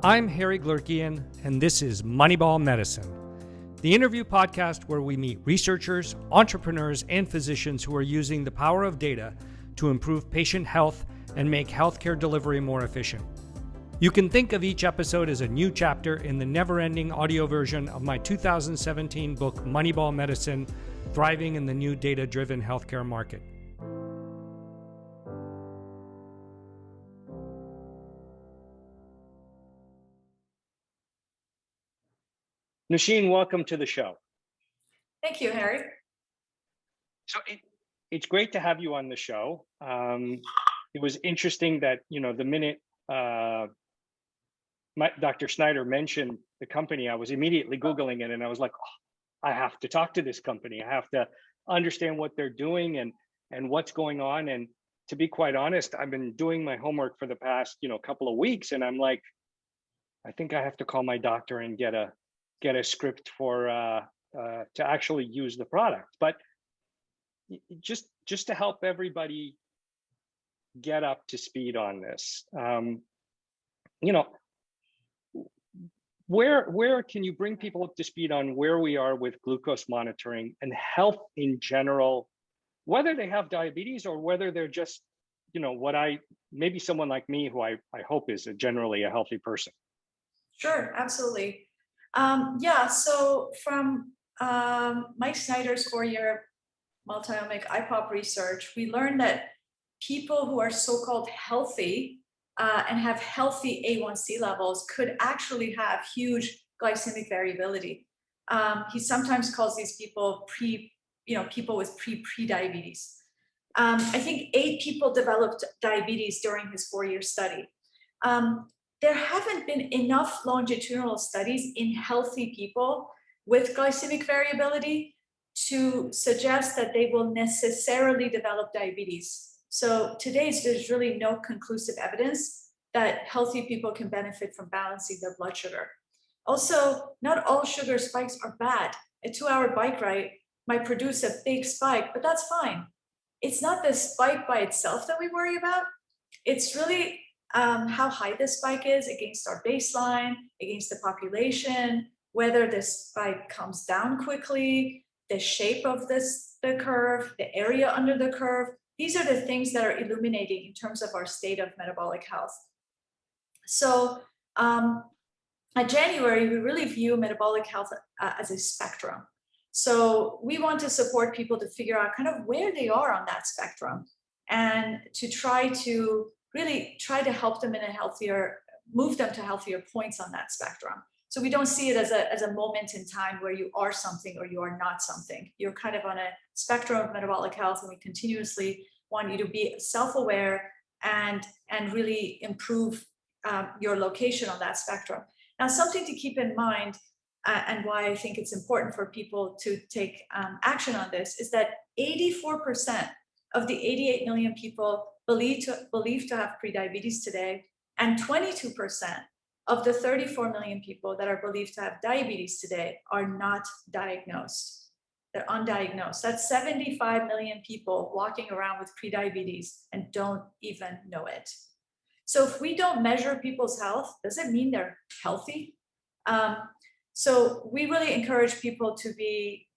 I'm Harry Glorikian, and this is Moneyball Medicine, the interview podcast where we meet researchers, entrepreneurs, and physicians who are using the power of data to improve patient health and make healthcare delivery more efficient. You can think of each episode as a new chapter in the never-ending audio version of my 2017 book, Moneyball Medicine, Thriving in the New Data-Driven Healthcare Market. Noosheen, welcome to the show. Thank you, Harry. So it's great to have you on the show. It was interesting that, the minute Dr. Snyder mentioned the company, I was immediately Googling it, and I was like, I have to talk to this company. I have to understand what they're doing and what's going on. And to be quite honest, I've been doing my homework for the past, couple of weeks, and I'm like, I think I have to call my doctor and get a script for to actually use the product. But just to help everybody get up to speed on this, where can you bring people up to speed on where we are with glucose monitoring and health in general, whether they have diabetes or whether they're just, maybe someone like me who I hope is generally a healthy person? Sure, absolutely. So from Mike Snyder's 4-year multi-omic IPOP research, we learned that people who are so-called healthy and have healthy A1C levels could actually have huge glycemic variability. He sometimes calls these people people with pre-diabetes. I think 8 people developed diabetes during his 4-year study. There haven't been enough longitudinal studies in healthy people with glycemic variability to suggest that they will necessarily develop diabetes. So today, there's really no conclusive evidence that healthy people can benefit from balancing their blood sugar. Also, not all sugar spikes are bad. A 2-hour bike ride might produce a big spike, but that's fine. It's not the spike by itself that we worry about. It's really how high the spike is against our baseline, against the population, whether the spike comes down quickly, the shape of the curve, the area under the curve. These are the things that are illuminating in terms of our state of metabolic health. So at January, we really view metabolic health as a spectrum. So we want to support people to figure out kind of where they are on that spectrum and to try to help them move them to healthier points on that spectrum. So we don't see it as a moment in time where you are something or you are not something. You're kind of on a spectrum of metabolic health, and we continuously want you to be self-aware and really improve your location on that spectrum. Now, something to keep in mind, and why I think it's important for people to take action on this, is that 84% of the 88 million people believed to have prediabetes today, and 22% of the 34 million people that are believed to have diabetes today are not diagnosed. They're undiagnosed. That's 75 million people walking around with prediabetes and don't even know it. So if we don't measure people's health, does it mean they're healthy? So we really encourage people to be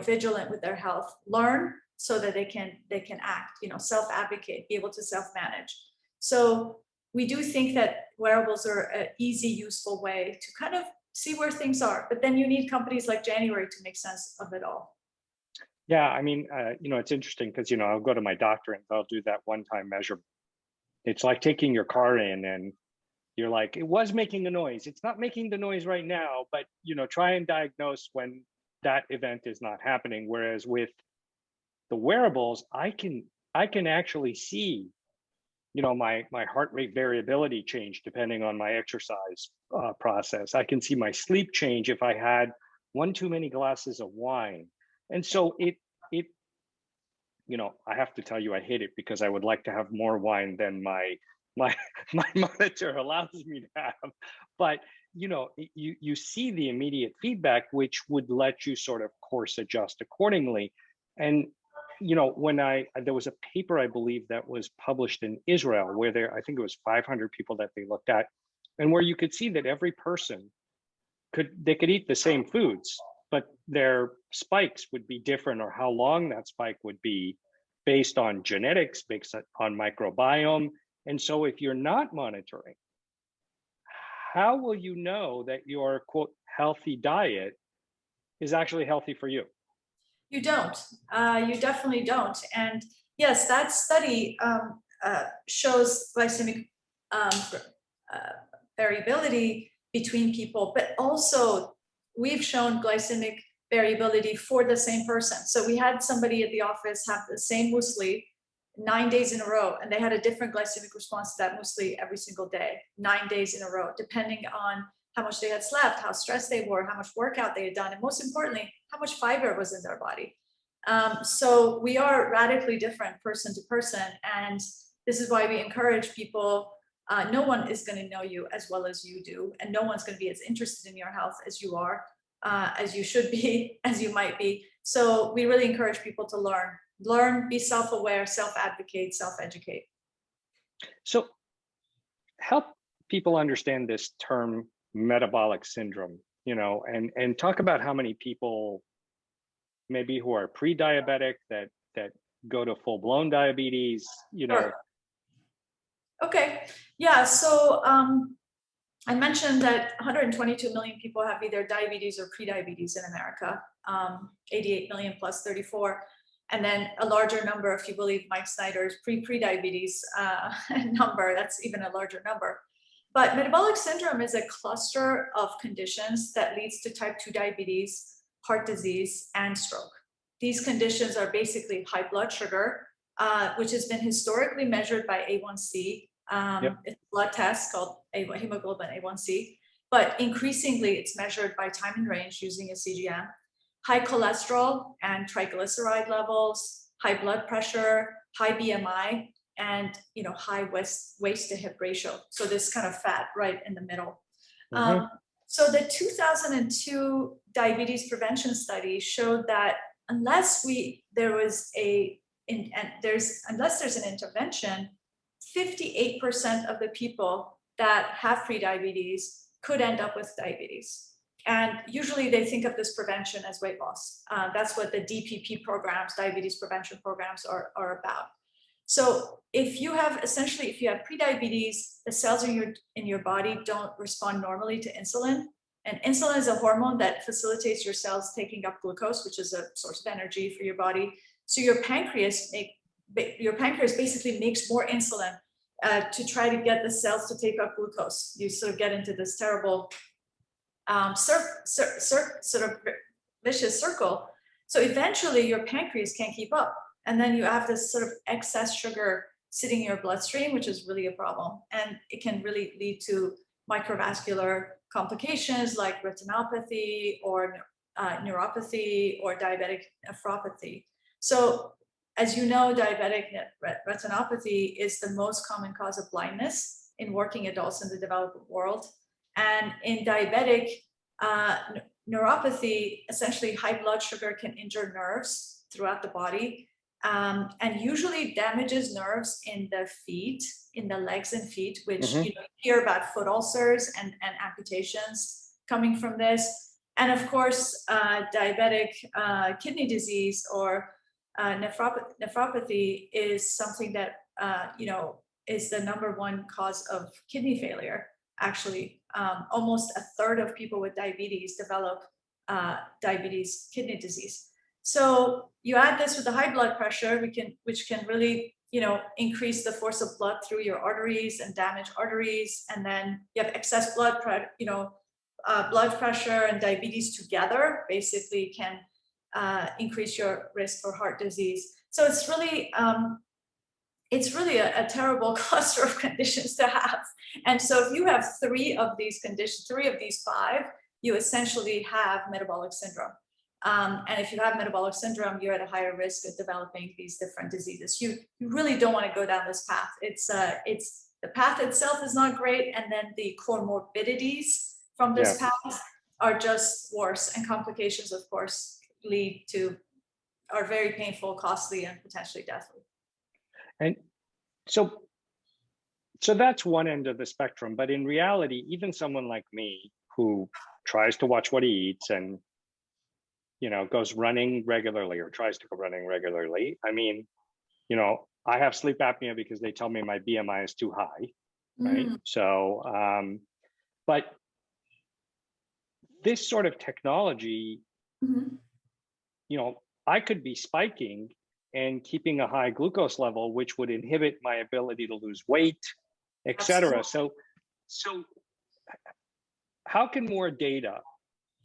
vigilant with their health, learn so that they can act, self-advocate, be able to self-manage. So we do think that wearables are an easy, useful way to kind of see where things are. But then you need companies like January to make sense of it all. Yeah, I mean, it's interesting because, I'll go to my doctor and they'll do that one-time measurement. It's like taking your car in and you're like, it was making a noise. It's not making the noise right now, but, try and diagnose when that event is not happening. Whereas with the wearables, I can actually see, my heart rate variability change depending on my exercise process. I can see my sleep change if I had one too many glasses of wine. And so I have to tell you, I hate it because I would like to have more wine than my monitor allows me to have. But you see the immediate feedback, which would let you sort of course adjust accordingly. And when there was a paper, I believe, that was published in Israel where I think it was 500 people that they looked at, and where you could see that every person they could eat the same foods, but their spikes would be different, or how long that spike would be based on genetics, based on microbiome. And so if you're not monitoring, how will you know that your quote healthy diet is actually healthy for you? You don't. You definitely don't. And yes, that study shows glycemic um, variability between people, but also we've shown glycemic variability for the same person. So we had somebody at the office have the same muesli 9 days in a row, and they had a different glycemic response to that muesli every single day, 9 days in a row, depending on how much they had slept, how stressed they were, how much workout they had done, and most importantly, how much fiber was in their body. So we are radically different person to person, and this is why we encourage people. No one is going to know you as well as you do, and no one's going to be as interested in your health as you are, as you should be, as you might be. So we really encourage people to learn, be self-aware, self-advocate, self-educate. So help people understand this term metabolic syndrome, and talk about how many people maybe who are pre-diabetic that go to full-blown diabetes. Sure. Okay. Yeah. So I mentioned that 122 million people have either diabetes or pre-diabetes in America, 88 million plus 34. And then a larger number, if you believe Mike Snyder's pre-diabetes number, that's even a larger number. But metabolic syndrome is a cluster of conditions that leads to type 2 diabetes, heart disease, and stroke. These conditions are basically high blood sugar, which has been historically measured by A1C. Yep. It's a blood test called hemoglobin A1C, but increasingly it's measured by time in range using a CGM. High cholesterol and triglyceride levels, high blood pressure, high BMI, and high waist to hip ratio. So this kind of fat right in the middle. Mm-hmm. So the 2002 diabetes prevention study showed that unless there's an intervention, 58% of the people that have prediabetes could end up with diabetes. And usually they think of this prevention as weight loss. That's what the DPP programs, diabetes prevention programs, are about. So if you have prediabetes, the cells in your body don't respond normally to insulin. And insulin is a hormone that facilitates your cells taking up glucose, which is a source of energy for your body. So your pancreas basically makes more insulin to try to get the cells to take up glucose. You sort of get into this terrible sort of vicious circle. So eventually your pancreas can't keep up. And then you have this sort of excess sugar sitting in your bloodstream, which is really a problem. And it can really lead to microvascular complications like retinopathy or neuropathy or diabetic nephropathy. So as you know, diabetic retinopathy is the most common cause of blindness in working adults in the developing world. And in diabetic neuropathy, essentially high blood sugar can injure nerves throughout the body, and usually damages nerves in the feet, in the legs and feet, which you hear about foot ulcers and amputations coming from this. And of course, diabetic kidney disease or nephropathy is something that is the #1 cause of kidney failure. Actually, almost a third of people with diabetes develop diabetes kidney disease. So you add this with the high blood pressure, which can really increase the force of blood through your arteries and damage arteries, and then you have excess blood pressure and diabetes together basically can increase your risk for heart disease. So it's really a terrible cluster of conditions to have. And so if you have 3 of these conditions, 3 of these 5, you essentially have metabolic syndrome. And if you have metabolic syndrome, you're at a higher risk of developing these different diseases. You really don't want to go down this path. It's the path itself is not great, and then the comorbidities from this path are just worse, and complications, of course, are very painful, costly, and potentially deathly. And so So that's one end of the spectrum. But in reality, even someone like me who tries to watch what he eats and, goes running regularly or tries to go running regularly. I mean, I have sleep apnea because they tell me my BMI is too high, right? Mm, So, but this sort of technology, mhm. I could be spiking and keeping a high glucose level, which would inhibit my ability to lose weight, et cetera. Absolutely. So how can more data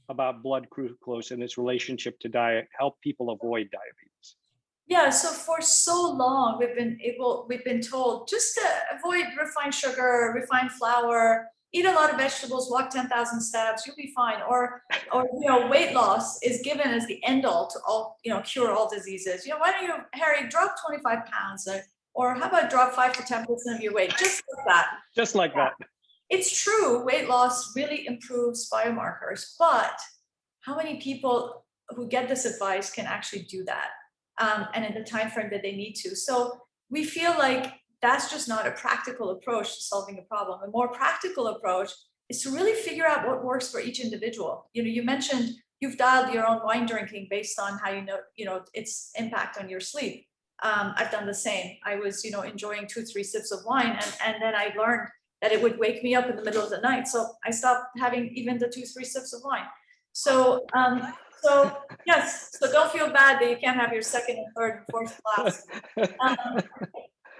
about blood glucose and its relationship to diet help people avoid diabetes? Yeah, so for so long we've been told just to avoid refined sugar, refined flour, eat a lot of vegetables, walk 10,000 steps, you'll be fine. Or weight loss is given as the end all to all, cure all diseases. Why don't you, Harry, drop 25 pounds, or how about drop 5 to 10% of your weight, just like that. Just like Yeah. that. It's true, weight loss really improves biomarkers, but how many people who get this advice can actually do that, and in the time frame that they need to? So we feel like that's just not a practical approach to solving a problem. A more practical approach is to really figure out what works for each individual. You mentioned you've dialed your own wine drinking based on how its impact on your sleep. I've done the same. I was enjoying 2-3 sips of wine, and then I learned that it would wake me up in the middle of the night. So I stopped having even the 2-3 sips of wine. So yes, so don't feel bad that you can't have your second and third and fourth glass. Um,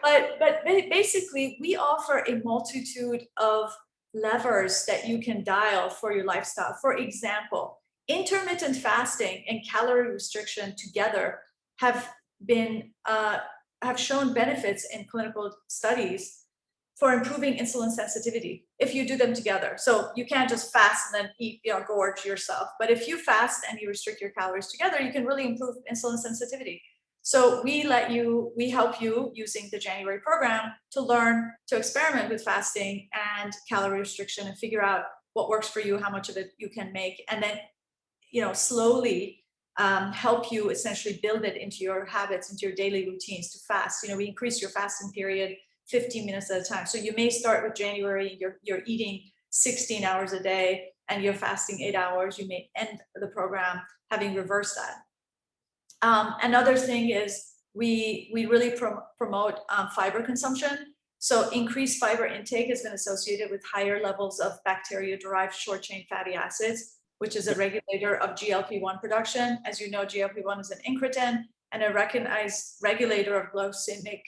but basically, we offer a multitude of levers that you can dial for your lifestyle. For example, intermittent fasting and calorie restriction together have been have shown benefits in clinical studies for improving insulin sensitivity if you do them together. So you can't just fast and then eat, gorge yourself. But if you fast and you restrict your calories together, you can really improve insulin sensitivity. So we help you using the January program to learn to experiment with fasting and calorie restriction and figure out what works for you, how much of it you can make, and then slowly help you essentially build it into your habits, into your daily routines to fast. We increase your fasting period 15 minutes at a time. So you may start with January, you're eating 16 hours a day and you're fasting 8 hours. You may end the program having reversed that. Another thing is we really promote fiber consumption. So increased fiber intake has been associated with higher levels of bacteria-derived short-chain fatty acids, which is a regulator of GLP-1 production. As you know, GLP-1 is an incretin and a recognized regulator of glycemic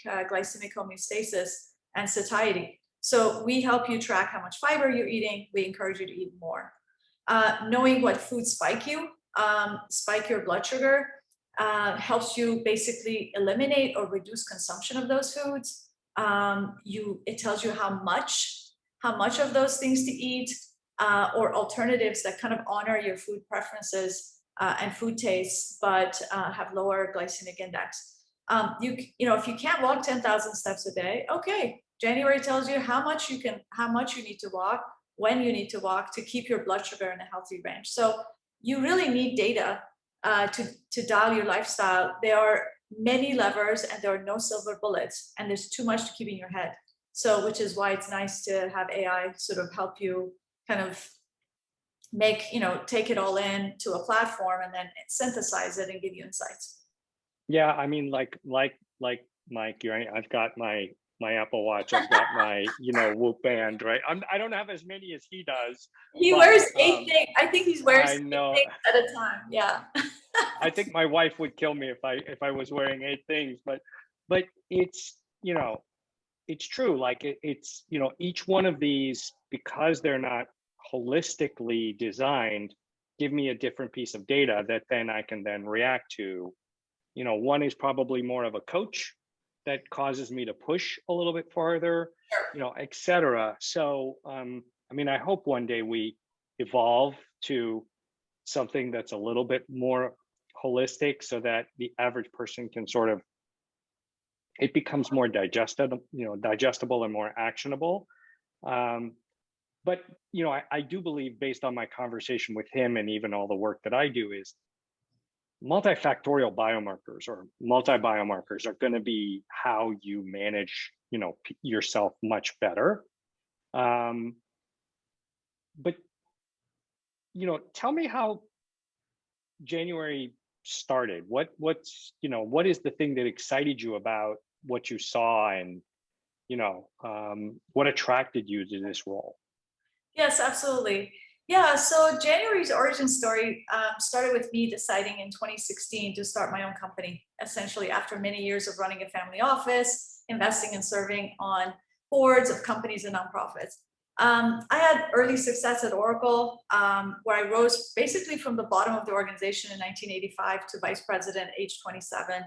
homeostasis and satiety. So we help you track how much fiber you're eating. We encourage you to eat more. Knowing what foods spike your blood sugar, helps you basically eliminate or reduce consumption of those foods. It tells you how much of those things to eat, or alternatives that kind of honor your food preferences and food tastes, but have lower glycemic index. If you can't walk 10,000 steps a day, okay, January tells you how much you need to walk, when you need to walk to keep your blood sugar in a healthy range. So you really need data to dial your lifestyle. There are many levers and there are no silver bullets, and there's too much to keep in your head. So, which is why it's nice to have AI sort of help you kind of take it all in to a platform and then synthesize it and give you insights. Yeah, I mean, like Mike, I've got my Apple Watch, I've got my Whoop band, right? I don't have as many as he does. He but, wears 8 things. I think he wears I 8 know. things at a time. Yeah. I think my wife would kill me if I was wearing 8 things, but it's it's true. Like it's each one of these, because they're not holistically designed, give me a different piece of data that then I can then react to. One is probably more of a coach that causes me to push a little bit farther, et cetera. So, I mean, I hope one day we evolve to something that's a little bit more holistic so that the average person can sort of, it becomes more digestible and more actionable. But, I do believe, based on my conversation with him and even all the work that I do, is multifactorial biomarkers or multi-biomarkers are going to be how you manage yourself much better. But tell me how January started. What is the thing that excited you about what you saw, and what attracted you to this role? Yes, absolutely. Yeah, so January's origin story started with me deciding in 2016 to start my own company, essentially after many years of running a family office, investing and serving on boards of companies and nonprofits. I had early success at Oracle, where I rose basically from the bottom of the organization in 1985 to vice president, age 27,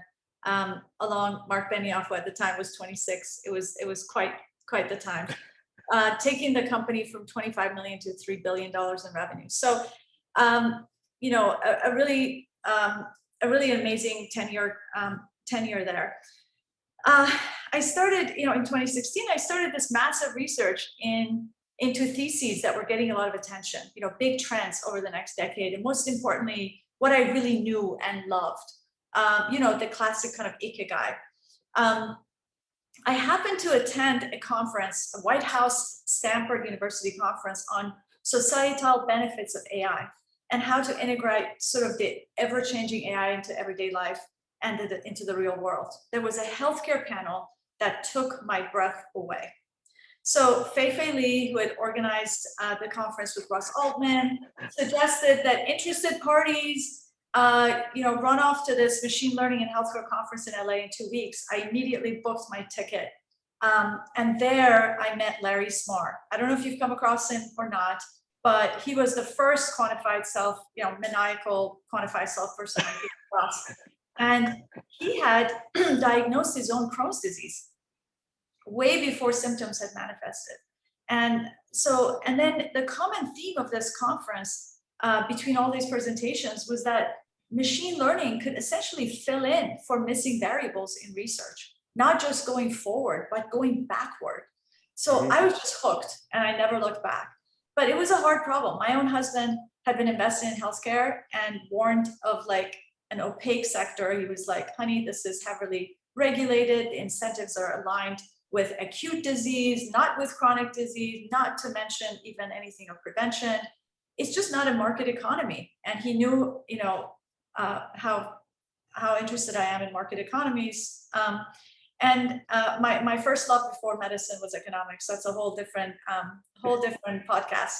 along Mark Benioff, who at the time was 26. It was quite the time. Taking the company from 25 million to $3 billion in revenue. So, a really amazing tenure there. I started, in 2016, I started this massive research into theses that were getting a lot of attention, big trends over the next decade. And most importantly, what I really knew and loved, the classic kind of ikigai. I happened to attend a conference, a White House Stanford University conference on societal benefits of AI and how to integrate sort of the ever-changing AI into everyday life and into the real world. There was a healthcare panel that took my breath away. So Fei Li, who had organized the conference with Russ Altman, suggested that interested parties run off to this machine learning and healthcare conference in LA in 2 weeks. I immediately booked my ticket. And there I met Larry Smarr. I don't know if you've come across him or not, but he was the first quantified self, maniacal quantified self person I came across. And he had diagnosed his own Crohn's disease way before symptoms had manifested. And then the common theme of this conference between all these presentations was that machine learning could essentially fill in for missing variables in research, not just going forward, but going backward. So I was just hooked and I never looked back. But it was a hard problem. My own husband had been invested in healthcare and warned of like an opaque sector. He was like, honey, this is heavily regulated. The incentives are aligned with acute disease, not with chronic disease, not to mention even anything of prevention. It's just not a market economy. And he knew, how interested I am in market economies. My first love before medicine was economics. That's a whole different podcast.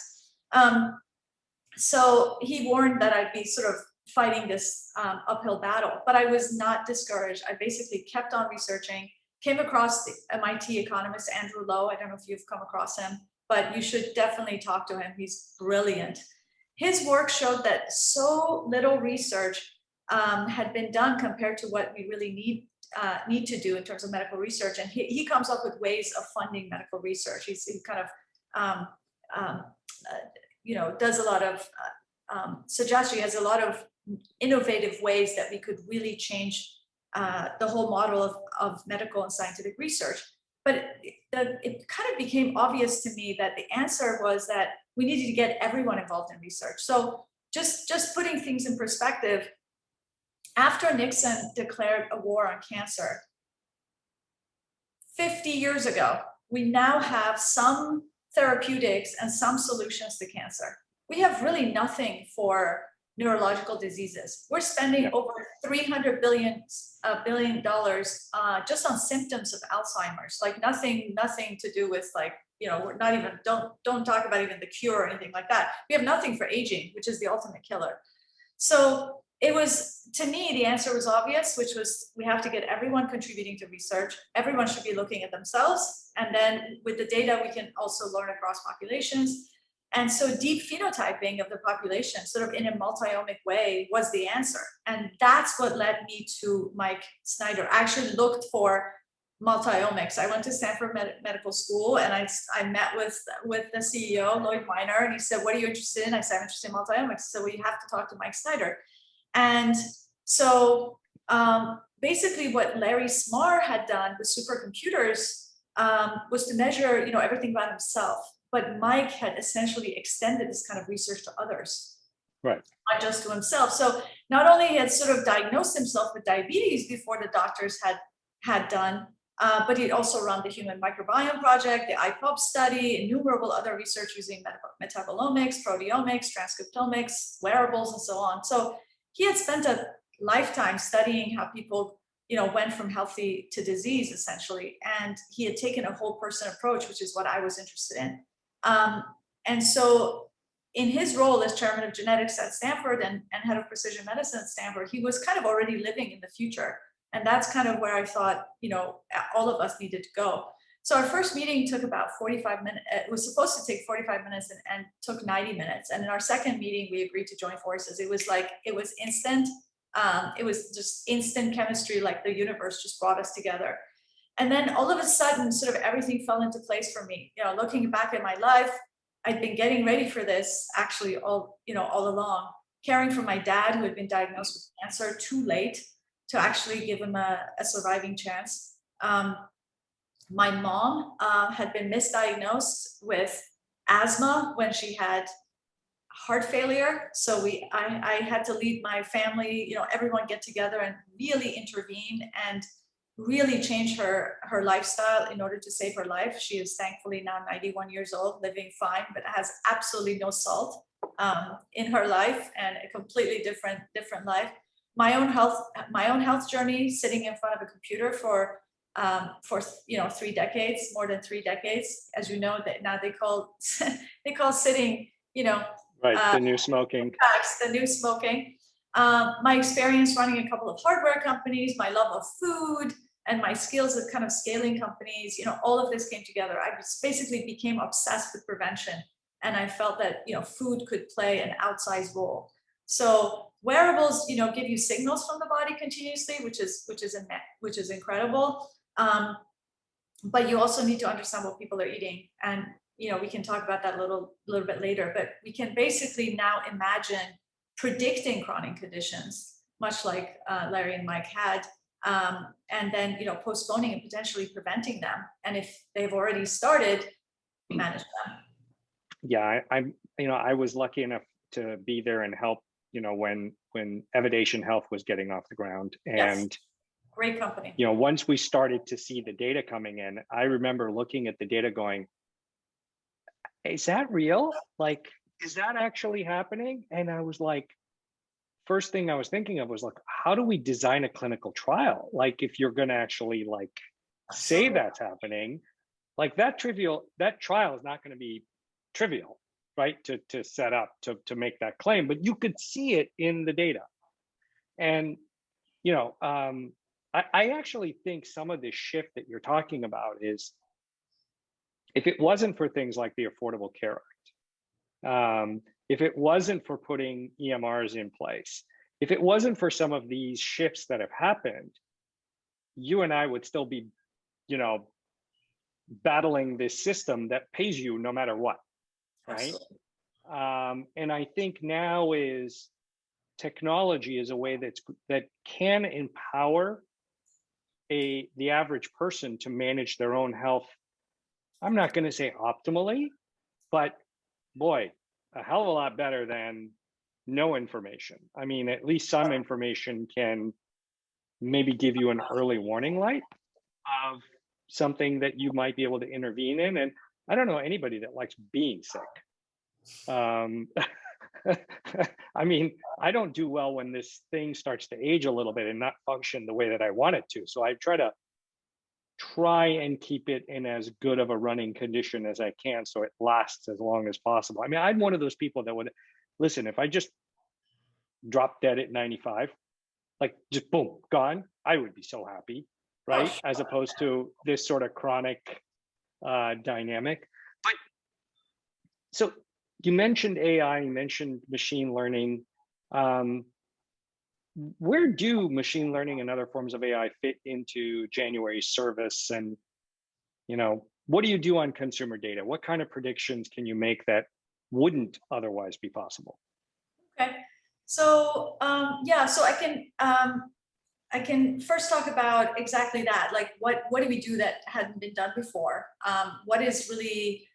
So he warned that I'd be sort of fighting this uphill battle, but I was not discouraged. I basically kept on researching, came across the MIT economist, Andrew Lo. I don't know if you've come across him, but you should definitely talk to him. He's brilliant. His work showed that so little research had been done compared to what we really need to do in terms of medical research. And he comes up with ways of funding medical research. He kind of, does a lot of suggestions. He has a lot of innovative ways that we could really change the whole model of medical and scientific research. But it kind of became obvious to me that the answer was that we needed to get everyone involved in research. So just putting things in perspective, after Nixon declared a war on cancer 50 years ago, we now have some therapeutics and some solutions to cancer. We have really nothing for neurological diseases. We're spending over $300 billion just on symptoms of Alzheimer's. Like nothing to do with we're not even, don't talk about even the cure or anything like that. We have nothing for aging, which is the ultimate killer. So it was, to me, the answer was obvious, which was we have to get everyone contributing to research. Everyone should be looking at themselves. And then with the data, we can also learn across populations. And so deep phenotyping of the population, sort of in a multi-omic way, was the answer. And that's what led me to Mike Snyder. I actually looked for multi-omics. I went to Stanford Medical School and I met with the CEO, Lloyd Weiner, and he said, what are you interested in? I said, I'm interested in multi-omics. So we have to talk to Mike Snyder. And so basically what Larry Smarr had done with supercomputers was to measure, everything about himself. But Mike had essentially extended this kind of research to others, right? Not just to himself. So not only had sort of diagnosed himself with diabetes before the doctors had done But he'd also run the Human Microbiome Project, the IPOP study, innumerable other research using metabolomics, proteomics, transcriptomics, wearables, and so on. So he had spent a lifetime studying how people, went from healthy to disease, essentially. And he had taken a whole person approach, which is what I was interested in. And so in his role as chairman of genetics at Stanford and head of precision medicine at Stanford, he was kind of already living in the future. And that's kind of where I thought, all of us needed to go. So our first meeting took about 45 minutes. It was supposed to take 45 minutes and took 90 minutes. And in our second meeting, we agreed to join forces. It was instant. It was just instant chemistry, like the universe just brought us together. And then all of a sudden, sort of everything fell into place for me. Looking back at my life, I'd been getting ready for this actually all along, caring for my dad who had been diagnosed with cancer too late to actually give him a surviving chance. My mom had been misdiagnosed with asthma when she had heart failure. So I had to lead my family, everyone get together and really intervene and really change her lifestyle in order to save her life. She is thankfully now 91 years old, living fine, but has absolutely no salt in her life and a completely different life. My own health journey, sitting in front of a computer for 3 decades, more than 3 decades, as you know, that now they call sitting, right, the new smoking. The new smoking. My experience running a couple of hardware companies, my love of food, and my skills of kind of scaling companies, all of this came together. I basically became obsessed with prevention, and I felt that food could play an outsized role. So wearables, give you signals from the body continuously, which is incredible. But you also need to understand what people are eating, and we can talk about that a little bit later. But we can basically now imagine predicting chronic conditions, much like Larry and Mike had, and then postponing and potentially preventing them. And if they've already started, manage them. Yeah, I was lucky enough to be there and help. When Evidation Health was getting off the ground, and yes. Great company. Once we started to see the data coming in, I remember looking at the data going, is that real? Like, is that actually happening? And I was like, first thing I was thinking of was like, how do we design a clinical trial? Like, if you're going to actually say that's happening, like that trial is not going to be trivial, right? To set up, to make that claim, but you could see it in the data. And, I actually think some of this shift that you're talking about is, if it wasn't for things like the Affordable Care Act, if it wasn't for putting EMRs in place, if it wasn't for some of these shifts that have happened, you and I would still be, battling this system that pays you no matter what, right? And I think now is technology is a way that can empower the average person to manage their own health. I'm not going to say optimally, but boy, a hell of a lot better than no information. I mean, at least some information can maybe give you an early warning light of something that you might be able to intervene in. And I don't know anybody that likes being sick. I mean, I don't do well when this thing starts to age a little bit and not function the way that I want it to. So I try and keep it in as good of a running condition as I can, so it lasts as long as possible. I mean, I'm one of those people that would listen, if I just dropped dead at 95, like just boom, gone, I would be so happy, right? Oh, sure. As opposed to this sort of chronic dynamic. But so you mentioned AI, you mentioned machine learning. Where do machine learning and other forms of AI fit into January's service? And, what do you do on consumer data? What kind of predictions can you make that wouldn't otherwise be possible? Okay, so so I can first talk about exactly that. Like, what do we do that hadn't been done before? What is really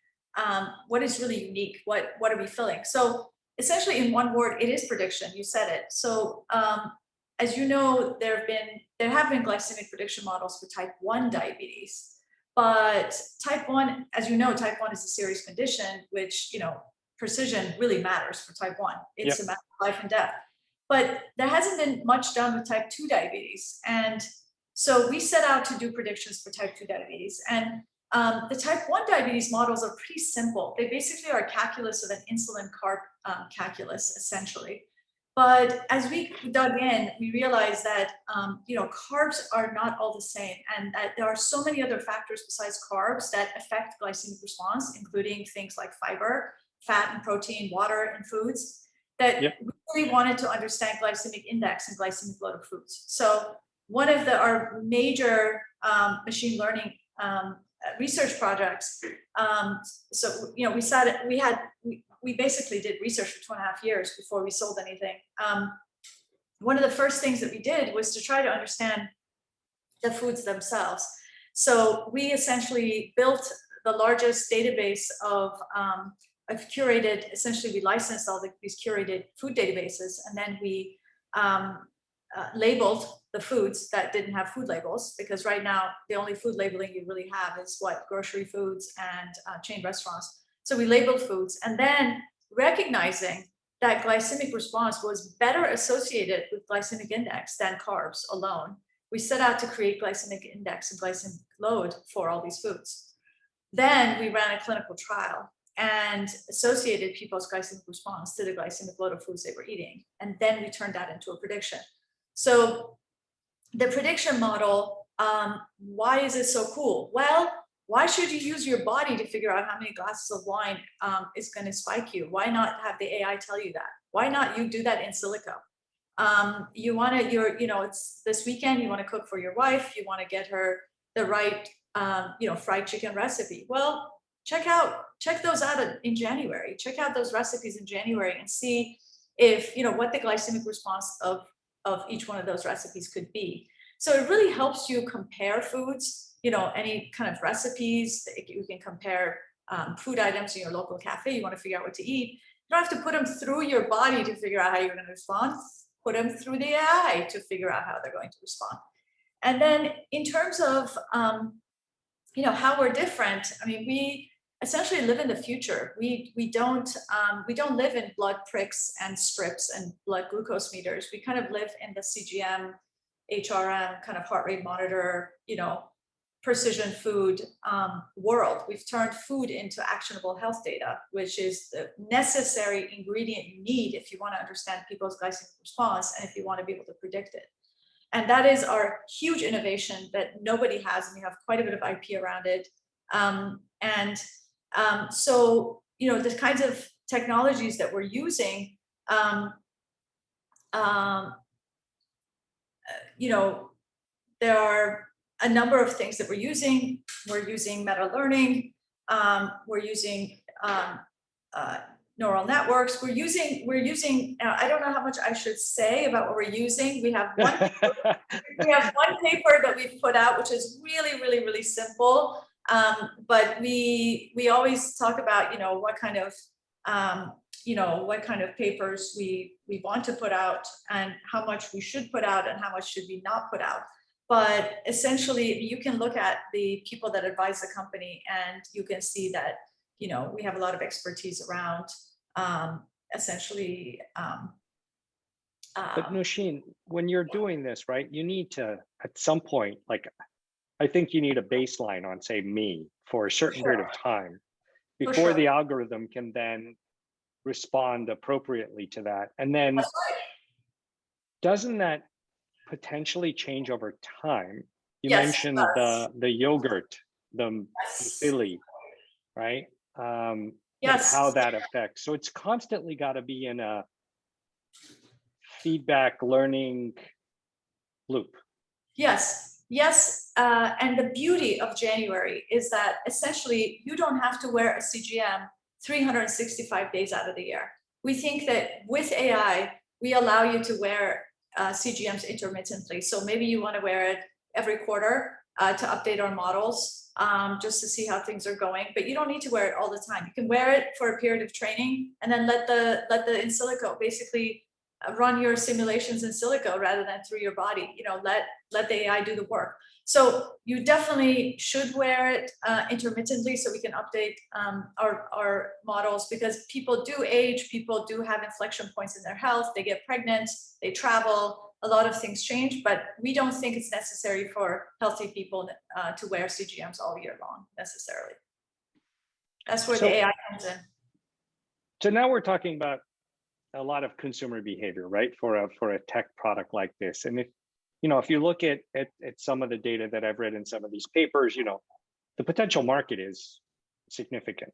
unique? What are we filling? So essentially, in one word, it is prediction. You said it. So as you know, there have been glycemic prediction models for type 1 diabetes. But type 1, as you know, type 1 is a serious condition, which, precision really matters for type 1. It's a matter of life and death. But there hasn't been much done with type 2 diabetes. And so we set out to do predictions for type 2 diabetes. And the type 1 diabetes models are pretty simple. They basically are a calculus of an insulin carb calculus, essentially. But as we dug in, we realized that carbs are not all the same, and that there are so many other factors besides carbs that affect glycemic response, including things like fiber, fat and protein, water, and foods, that we really wanted to understand glycemic index and glycemic load of foods. So one of our major machine learning research projects. We basically did research for 2.5 years before we sold anything. One of the first things that we did was to try to understand the foods themselves. So we essentially built the largest database of curated, essentially we licensed all these curated food databases, and then we labeled the foods that didn't have food labels, because right now the only food labeling you really have is grocery foods and chain restaurants. So we labeled foods, and then recognizing that glycemic response was better associated with glycemic index than carbs alone, we set out to create glycemic index and glycemic load for all these foods. Then we ran a clinical trial and associated people's glycemic response to the glycemic load of foods they were eating. And then we turned that into a prediction. So the prediction model, why is it so cool? Well, why should you use your body to figure out how many glasses of wine is going to spike you? Why not have the AI tell you that? Why not you do that in silico? You want to, it's this weekend, you want to cook for your wife, you want to get her the right, fried chicken recipe. Well, check those out in January. Check out those recipes in January and see if, what the glycemic response of each one of those recipes could be. So it really helps you compare foods, any kind of recipes. You can compare food items in your local cafe. You want to figure out what to eat. You don't have to put them through your body to figure out how you're going to respond. Put them through the AI to figure out how they're going to respond. And then in terms of, how we're different, I mean, we essentially live in the future. We don't live in blood pricks and strips and blood glucose meters. We kind of live in the CGM, HRM kind of heart rate monitor, precision food world. We've turned food into actionable health data, which is the necessary ingredient you need if you want to understand people's glycemic response and if you want to be able to predict it. And that is our huge innovation that nobody has, and we have quite a bit of IP around it. So, the kinds of technologies that we're using, there are a number of things that we're using. We're using meta learning. We're using neural networks. We're using. I don't know how much I should say about what we're using. We have one paper that we've put out, which is really, really, really simple. But we always talk about what kind of papers we want to put out and how much we should put out and how much should we not put out. But essentially, you can look at the people that advise the company, and you can see that we have a lot of expertise around essentially. But Noosheen, when you're doing this, right, you need to at some point, I think you need a baseline on, say, me for a certain period of time before the algorithm can then respond appropriately to that. And then doesn't that potentially change over time? You mentioned the yogurt, the muesli, right? Yes. How that affects. So it's constantly got to be in a feedback learning loop. Yes. And the beauty of January is that essentially you don't have to wear a CGM 365 days out of the year. We think that with AI, we allow you to wear CGMs intermittently. So maybe you want to wear it every quarter to update our models, just to see how things are going. But you don't need to wear it all the time. You can wear it for a period of training and then let the in silico basically run your simulations in silico rather than through your body. Let the AI do the work. So you definitely should wear it intermittently so we can update our models, because people do age, people do have inflection points in their health, they get pregnant, they travel, a lot of things change, but we don't think it's necessary for healthy people to wear CGMs all year long necessarily. That's where the AI comes in. So now we're talking about a lot of consumer behavior, right? For a tech product like this. And if you look at some of the data that I've read in some of these papers, the potential market is significant.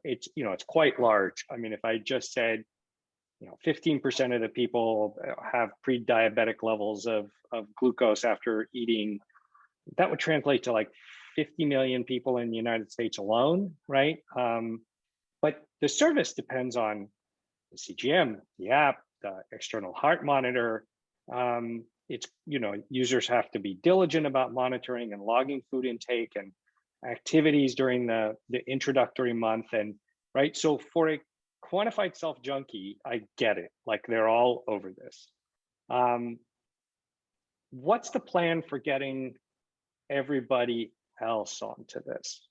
It's quite large. I mean, if I just said, 15% of the people have pre-diabetic levels of glucose after eating, that would translate to like 50 million people in the United States alone, right? But the service depends on the CGM, the app, the external heart monitor. Users have to be diligent about monitoring and logging food intake and activities during the introductory month. And right, so for a quantified self junkie, I get it. Like, they're all over this. What's the plan for getting everybody else onto this?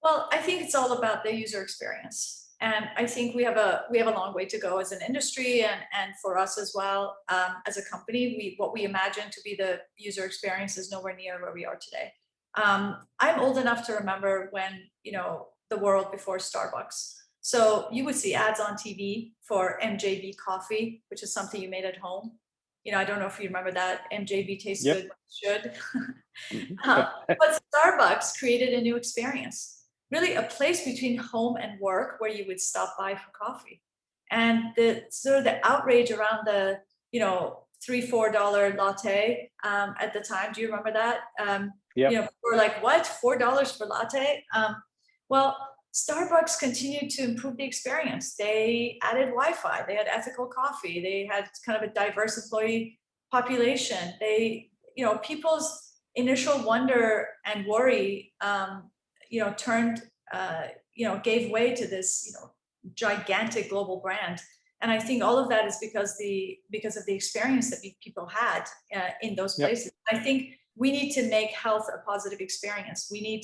Well, I think it's all about the user experience. And I think we have a long way to go as an industry, and for us as well, as a company. What we imagine to be the user experience is nowhere near where we are today. I'm old enough to remember when, the world before Starbucks. So you would see ads on TV for MJB coffee, which is something you made at home. I don't know if you remember that. MJB tastes Yep. good, should. But Starbucks created a new experience, really a place between home and work where you would stop by for coffee. And the sort of the outrage around the, $3-4 latte at the time. Do you remember that? We're like, what? $4 for latte? Well, Starbucks continued to improve the experience. They added Wi-Fi. They had ethical coffee. They had kind of a diverse employee population. People's initial wonder and worry, gave way to this, gigantic global brand. And I think all of that is because of the experience that people had in those places. Yep. I think we need to make health a positive experience. We,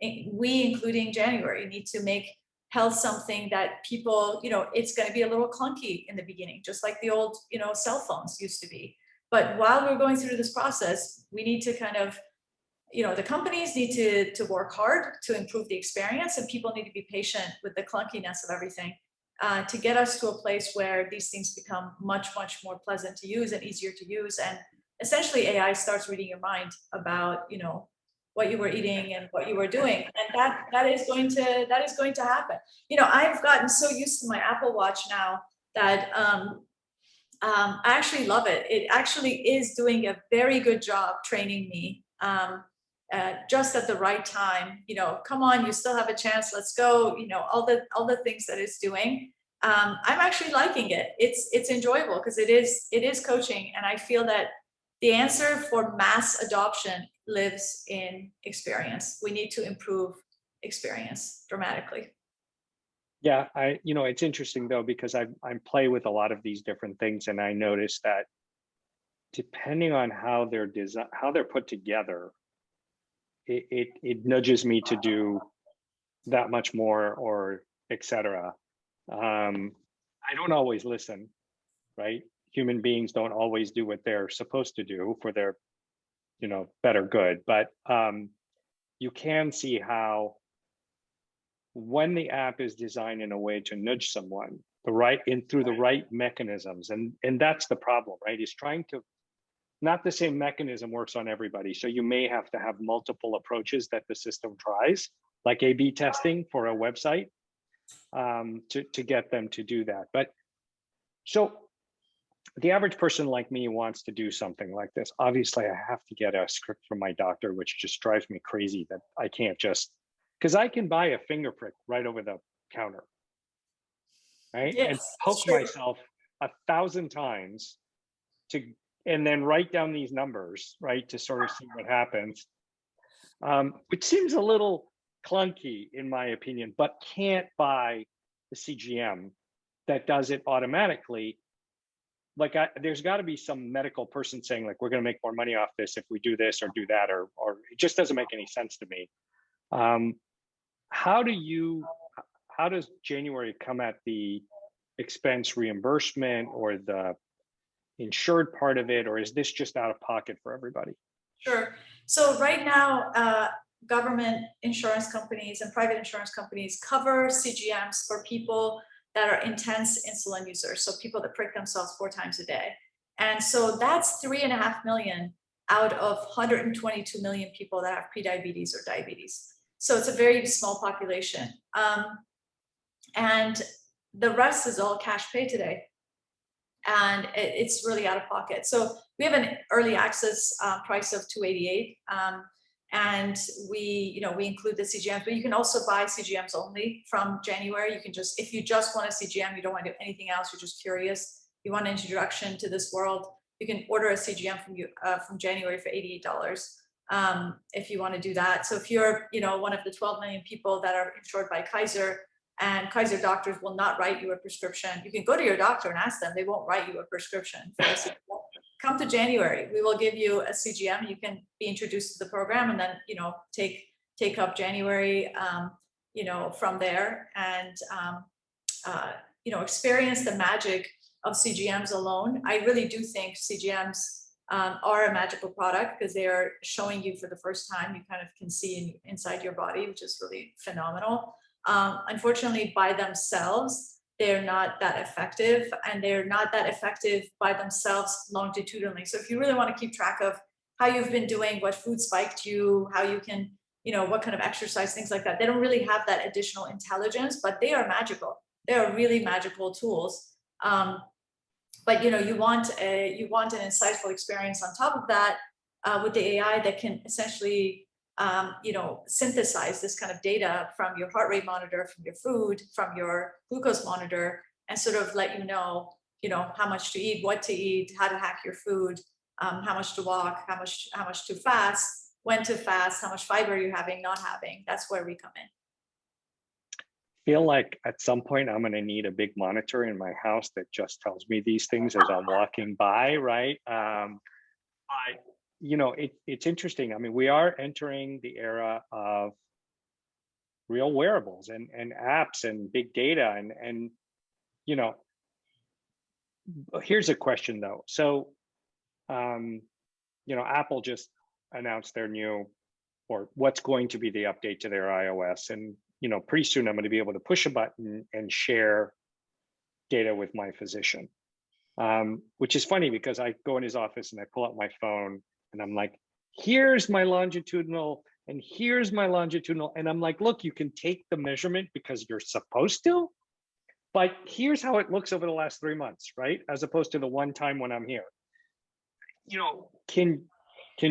including January, need to make health something that people, it's going to be a little clunky in the beginning, just like the old, cell phones used to be. But while we're going through this process, we need to kind of, the companies need to work hard to improve the experience, and people need to be patient with the clunkiness of everything to get us to a place where these things become much, much more pleasant to use and easier to use. And essentially AI starts reading your mind about, what you were eating and what you were doing. And that is going to happen. I've gotten so used to my Apple Watch now that I actually love it. It actually is doing a very good job training me just at the right time. Come on, you still have a chance. Let's go. All the things that it's doing. I'm actually liking it. It's enjoyable because it is coaching, and I feel that the answer for mass adoption lives in experience. We need to improve experience dramatically. Yeah, it's interesting though, because I play with a lot of these different things, and I noticed that depending on how they're put together, it nudges me to do that much more, or etc. I don't always listen, right? Human beings don't always do what they're supposed to do for their better good, but you can see how when the app is designed in a way to nudge someone through the right mechanisms, and that's the problem, right? Is trying to, not the same mechanism works on everybody. So you may have to have multiple approaches that the system tries, like A/B testing for a website, to get them to do that. But so the average person like me wants to do something like this. Obviously, I have to get a script from my doctor, which just drives me crazy that I can't because I can buy a finger prick right over the counter, right? Yes, and poke myself 1,000 times and then write down these numbers, right, to sort of see what happens, which seems a little clunky in my opinion, but can't buy the CGM that does it automatically like there's got to be some medical person saying like, we're going to make more money off this if we do this or do that, or it just doesn't make any sense to me. How does January come at the expense reimbursement or the insured part of it, or is this just out of pocket for everybody? Sure. So right now, government insurance companies and private insurance companies cover CGMs for people that are intense insulin users, so people that prick themselves 4 times a day. And so that's 3.5 million out of 122 million people that have prediabetes or diabetes. So it's a very small population. And the rest is all cash pay today. And it's really out of pocket. So we have an early access price of $288, and we include the CGMs, but you can also buy CGMs only from January. You can just, if you just want a CGM, you don't want to do anything else, you're just curious, you want an introduction to this world, you can order a CGM from January for $88 if you want to do that. So if you're one of the 12 million people that are insured by Kaiser, and Kaiser doctors will not write you a prescription. You can go to your doctor and ask them, they won't write you a prescription for a CGM. Come to January, we will give you a CGM, you can be introduced to the program, and then take up January from there, and experience the magic of CGMs alone. I really do think CGMs are a magical product because they are showing you for the first time, you kind of can see inside your body, which is really phenomenal. Unfortunately, by themselves, they're not that effective, and they're not that effective by themselves longitudinally. So if you really want to keep track of how you've been doing, what food spiked you, how you can, what kind of exercise, things like that, they don't really have that additional intelligence, but they are magical. They are really magical tools. But you want an insightful experience on top of that with the AI that can essentially synthesize this kind of data from your heart rate monitor, from your food, from your glucose monitor, and sort of let you know how much to eat, what to eat, how to hack your food, how much to walk, how much to fast, when to fast, how much fiber you're having, not having. That's where we come in. Feel like at some point I'm going to need a big monitor in my house that just tells me these things as I'm walking by, right? It's interesting. I mean, we are entering the era of real wearables and apps and big data. And here's a question though. So, Apple just announced their new, or what's going to be the update to their iOS. And, pretty soon I'm going to be able to push a button and share data with my physician, which is funny because I go in his office and I pull out my phone and I'm like, here's my longitudinal and here's my longitudinal. And I'm like, look, you can take the measurement because you're supposed to, but here's how it looks over the last 3 months, right? As opposed to the one time when I'm here. Can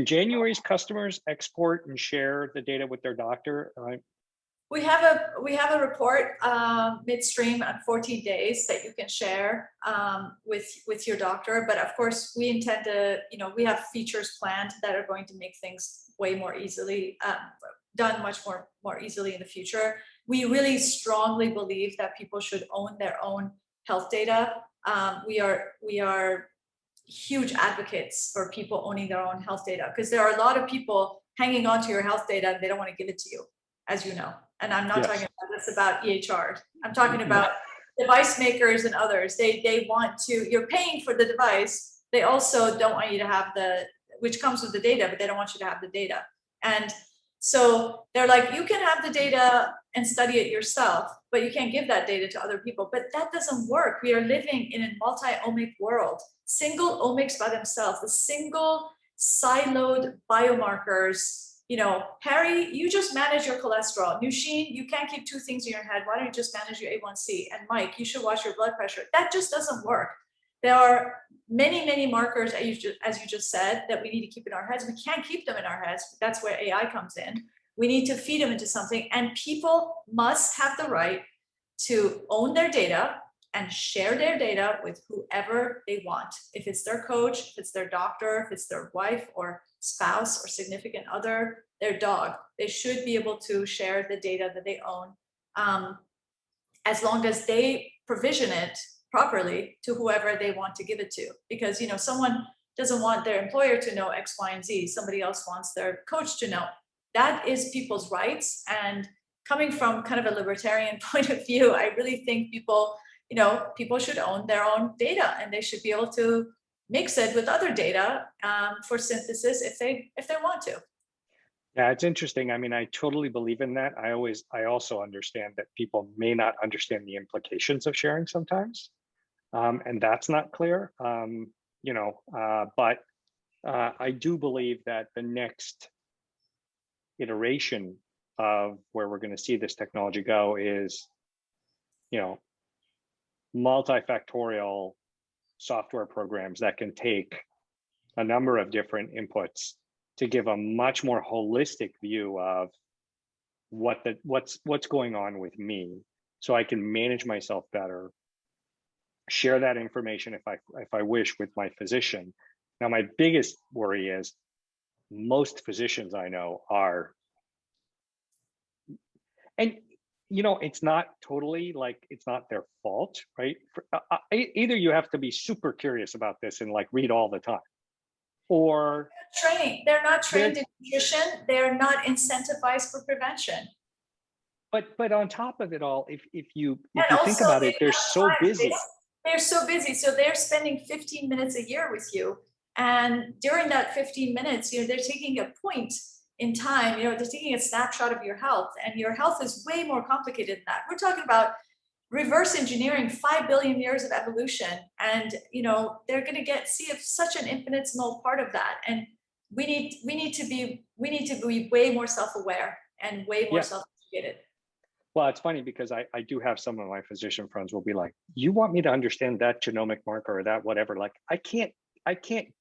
January's customers export and share the data with their doctor? We have a report midstream at 14 days that you can share with your doctor. But of course, we intend to, we have features planned that are going to make things way more easily done, much more easily in the future. We really strongly believe that people should own their own health data. We are huge advocates for people owning their own health data, because there are a lot of people hanging on to your health data and they don't want to give it to you, as you know. And I'm not talking about this about EHR. I'm talking about device makers and others. They want to, you're paying for the device. They also don't want you to have which comes with the data, but they don't want you to have the data. And so they're like, you can have the data and study it yourself, but you can't give that data to other people. But that doesn't work. We are living in a multi-omic world. Single omics by themselves, the single siloed biomarkers. Harry, you just manage your cholesterol. Noosheen, you can't keep 2 things in your head. Why don't you just manage your A1C? And Mike, you should watch your blood pressure. That just doesn't work. There are many, many markers, as you just said, that we need to keep in our heads. We can't keep them in our heads. That's where AI comes in. We need to feed them into something. And people must have the right to own their data and share their data with whoever they want. If it's their coach, if it's their doctor, if it's their wife or spouse or significant other, their dog, they should be able to share the data that they own, as long as they provision it properly to whoever they want to give it to. Because, someone doesn't want their employer to know X, Y, and Z. Somebody else wants their coach to know. That is people's rights. And coming from kind of a libertarian point of view, I really think people should own their own data, and they should be able to mix it with other data for synthesis if they want to. Yeah, it's interesting. I mean, I totally believe in that. I also understand that people may not understand the implications of sharing sometimes, and that's not clear. But I do believe that the next iteration of where we're going to see this technology go is, multifactorial software programs that can take a number of different inputs to give a much more holistic view of what's going on with me, so I can manage myself better, share that information if I wish with my physician. Now, my biggest worry is most physicians I know are, and it's not totally like, it's not their fault, right? Either you have to be super curious about this and like read all the time, or They're not trained in nutrition. They're not incentivized for prevention. But on top of it all, if you And think also about they it, they're have so time. busy. They're so busy. So they're spending 15 minutes a year with you. And during that 15 minutes, they're taking a point in time, they're taking a snapshot of your health, and your health is way more complicated than that. We're talking about reverse engineering 5 billion years of evolution. And, they're going to see such an infinitesimal part of that. And we need to be way more self-aware and way more self-educated. Well, it's funny because I do have some of my physician friends will be like, you want me to understand that genomic marker or that whatever? Like, I can't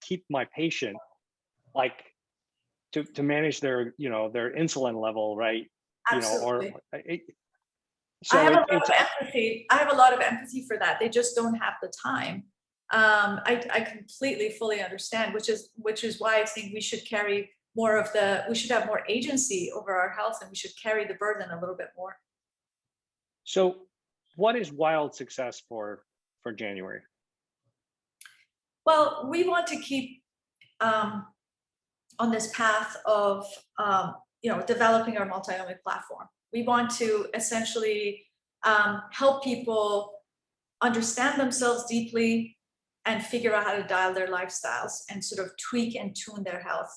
keep my patient like to manage their, their insulin level, right? Absolutely. So I have a lot of empathy. I have a lot of empathy for that. They just don't have the time. I completely, fully understand, which is why I think we should carry we should have more agency over our health, and we should carry the burden a little bit more. So what is wild success for January? Well, we want to keep on this path of developing our multi-omic platform. We want to essentially help people understand themselves deeply and figure out how to dial their lifestyles and sort of tweak and tune their health.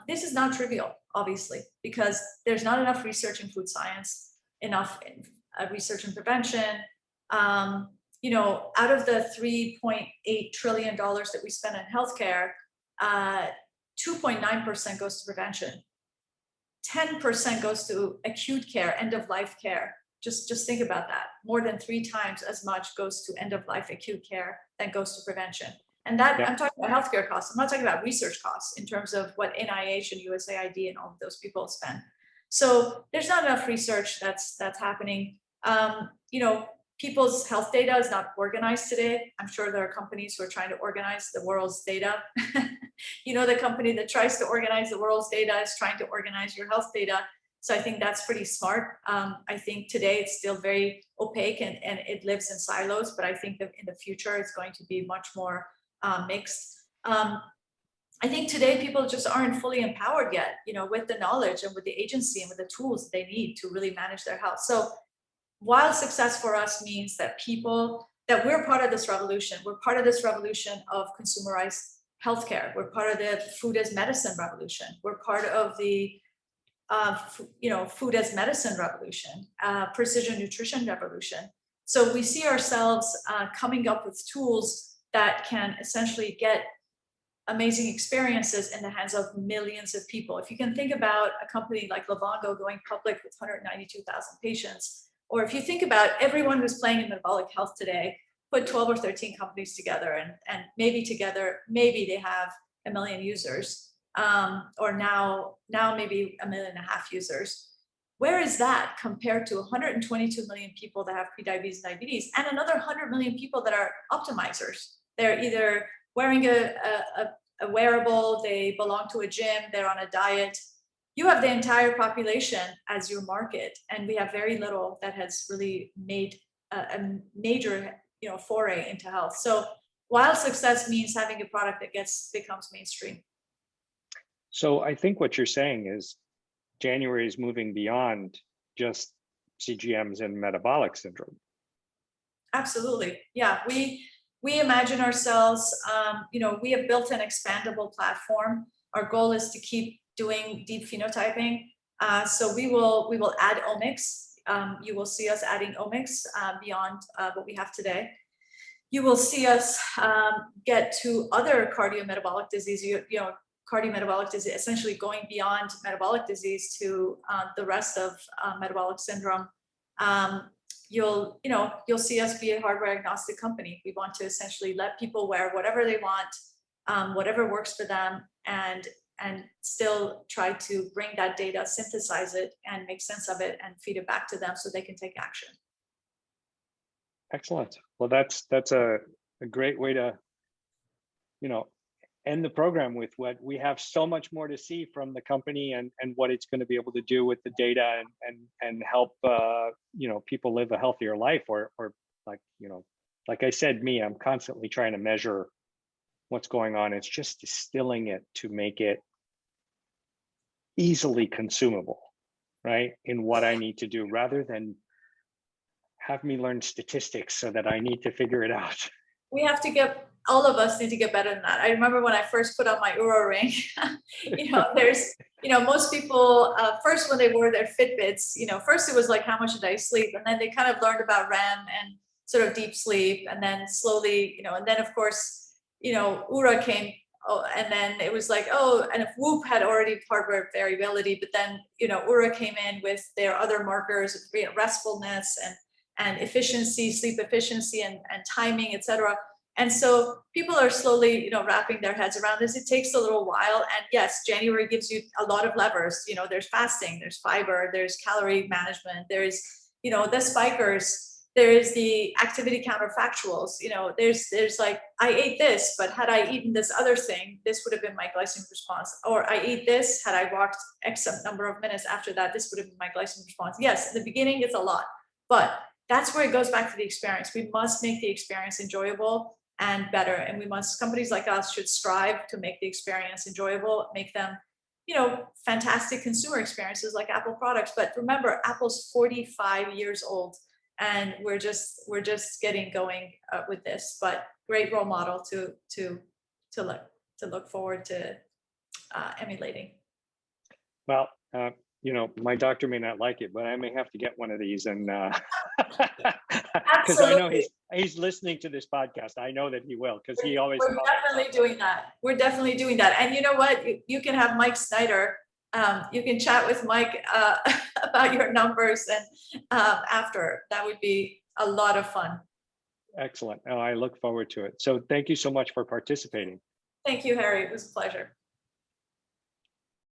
This is not trivial, obviously, because there's not enough research in food science, enough research in prevention. Out of the $3.8 trillion that we spend on healthcare, 2.9% goes to prevention. 10% goes to acute care, end of life care. Just think about that. More than 3 times as much goes to end of life acute care than goes to prevention. And that, I'm talking about healthcare costs. I'm not talking about research costs in terms of what NIH and USAID and all of those people spend. So there's not enough research that's happening. People's health data is not organized today. I'm sure there are companies who are trying to organize the world's data. The company that tries to organize the world's data is trying to organize your health data. So I think that's pretty smart. I think today it's still very opaque and it lives in silos, but I think that in the future it's going to be much more mixed. I think today people just aren't fully empowered yet, with the knowledge and with the agency and with the tools they need to really manage their health. So while success for us means that we're part of this revolution, we're part of this revolution of consumerized healthcare. We're part of the food as medicine revolution. We're part of the food as medicine revolution, precision nutrition revolution. So we see ourselves coming up with tools that can essentially get amazing experiences in the hands of millions of people. If you can think about a company like Livongo going public with 192,000 patients, or if you think about everyone who's playing in metabolic health today, put 12 or 13 companies together, and maybe maybe they have 1 million users, or now maybe 1.5 million users. Where is that compared to 122 million people that have prediabetes and diabetes, and another 100 million people that are optimizers? They're either wearing a wearable, they belong to a gym, they're on a diet. You have the entire population as your market, and we have very little that has really made a major foray into health. So while success means having a product that becomes mainstream. So I think what you're saying is January is moving beyond just CGMs and metabolic syndrome. Absolutely. Yeah. We imagine ourselves, we have built an expandable platform. Our goal is to keep doing deep phenotyping. So we will add omics. You will see us adding omics beyond what we have today. You will see us get to other cardiometabolic disease. Cardiometabolic disease, essentially going beyond metabolic disease to the rest of metabolic syndrome. You'll see us be a hardware agnostic company. We want to essentially let people wear whatever they want, whatever works for them, and still try to bring that data, synthesize it, and make sense of it, and feed it back to them so they can take action. Excellent. Well, that's a great way to, end the program with what we have so much more to see from the company and what it's going to be able to do with the data and help people live a healthier life, or like I said, I'm constantly trying to measure what's going on. It's just distilling it to make it easily consumable, right? In what I need to do, rather than have me learn statistics so that I need to figure it out. All of us need to get better than that. I remember when I first put on my Oura ring, most people, first when they wore their Fitbits, first it was like, how much did I sleep? And then they kind of learned about REM and sort of deep sleep. And then slowly, and then of course, Oura came, and then it was like, and if Whoop had already hardware variability, but then, Oura came in with their other markers, restfulness and efficiency, sleep efficiency and timing, etc. And so people are slowly, wrapping their heads around this. It takes a little while. And yes, January gives you a lot of levers. There's fasting, there's fiber, there's calorie management, there's, the spikers, there is the activity counterfactuals. There's like, I ate this, but had I eaten this other thing, this would have been my glycemic response. Or I ate this, had I walked X number of minutes after that, this would have been my glycemic response. Yes, in the beginning, it's a lot, but that's where it goes back to the experience. We must make the experience enjoyable and better. And companies like us should strive to make the experience enjoyable, make them, fantastic consumer experiences like Apple products. But remember, Apple's 45 years old, and we're just getting going with this. But great role model to look forward to emulating. Well, my doctor may not like it, but I may have to get one of these, and because I know he's listening to this podcast. I know that he will, because he always. We're definitely doing that. We're definitely doing that. And you know what? You can have Mike Snyder. You can chat with Mike about your numbers, and after that would be a lot of fun. Excellent. Oh, I look forward to it. So thank you so much for participating. Thank you, Harry. It was a pleasure.